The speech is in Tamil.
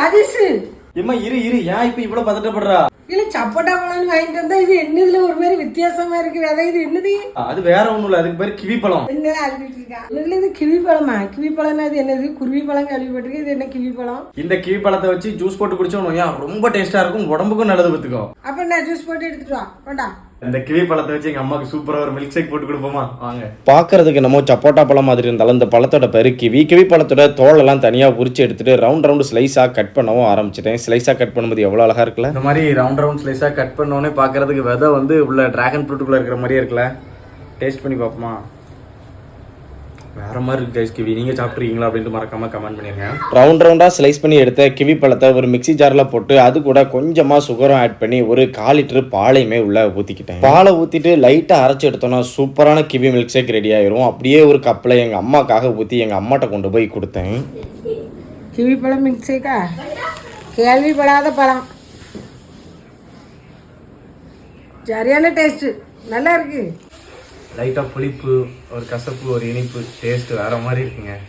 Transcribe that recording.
ராஜேஷ் ஏம்மா இரு ஏன் இப்ப இவ்வளவு பதட்டப்படுறா? இல்ல சப்போட்டா பழம் வாங்கிட்டு வந்தா இது என்னதுல ஒரு மாதிரி வித்தியாசமா இருக்கு. அதான் இது என்னது? அது வேற ஒண்ணும் இல்ல, அதுக்கு பேரு கிவி பழம். என்ன அழுதுட்டு இருக்கா? இது கிவி பழமா? கிவி பழம்னா அது என்னது? குருவி பழம் கேள்விப்பட்டிருக்கு. இது என்ன கிவி பழம்? இந்த கிவி பழத்தை வச்சு ஜூஸ் போட்டு குடிச்சோம்னா ரொம்ப டேஸ்டா இருக்கும், உடம்புக்கும் நல்லது பத்துக்கோ. அப்ப நான் ஜூஸ் போட்டு எடுத்துட்டு வா. வேண்டா, இந்த கிவி பழத்தை வச்சு எங்க அம்மாக்கு சூப்பரா ஒரு மில்க் ஷேக் போட்டு கொடுப்போமா? வாங்க. பாக்குறதுக்கு நம்ம சப்போட்டா பழம் மாதிரி இருந்தாலும் இந்த பழத்தோட பேரு கிவி. கிவி பழத்தோட தோலெல்லாம் தனியா உரிச்சு எடுத்துட்டு ரவுண்ட் ஸ்லைஸா கட் பண்ணவும் ஆரம்பிச்சிட்டேன். ஸ்லைஸா கட் பண்ணும்போது எவ்வளவு அழகா இருக்குல்ல. இந்த மாதிரி ரவுண்ட் ஸ்லைஸா கட் பண்ணோடனே பாக்குறதுக்கு விதை வந்து உள்ள டிராகன் ஃப்ரூட்டுக்குள்ள இருக்கிற மாதிரியே இருக்குல்ல. டேஸ்ட் பண்ணி பார்ப்போமா? வேற மாதிரி இருக்கு கைஸ் கிவி. நீங்க சாப்பிட்றீங்களா அப்படின்ட்டு மறக்காம கமெண்ட் பண்ணிருங்க. ரவுண்டா ஸ்லைஸ் பண்ணி எடுத்த கிவி பழத்தை ஒரு மிக்ஸி ஜார்ல போட்டு அது கூட கொஞ்சமா சுகரும் ஆட் பண்ணி ஒரு 1/4 லிட்டர் பாலையுமே உள்ள ஊத்திக்கிட்டேன். பாலை ஊத்திட்டு லைட்டா அரைச்சு எடுத்தோம்னா சூப்பரான கிவி மில்க் ஷேக் ரெடி ஆயிரும். அப்படியே ஒரு கப்ல எங்க அம்மாக்காக ஊத்தி எங்க அம்மாட்ட கொண்டு போய் கொடுத்தேன். கிவி பழம் மில்க் ஷேக்கா? கேள்விப்படாத பழம். சரியான டேஸ்ட், நல்லா இருக்கு. லைட்டா புளிப்பு, ஒரு கசப்பு, ஒரு இனிப்பு, டேஸ்ட் வேற மாதிரி இருக்குங்க.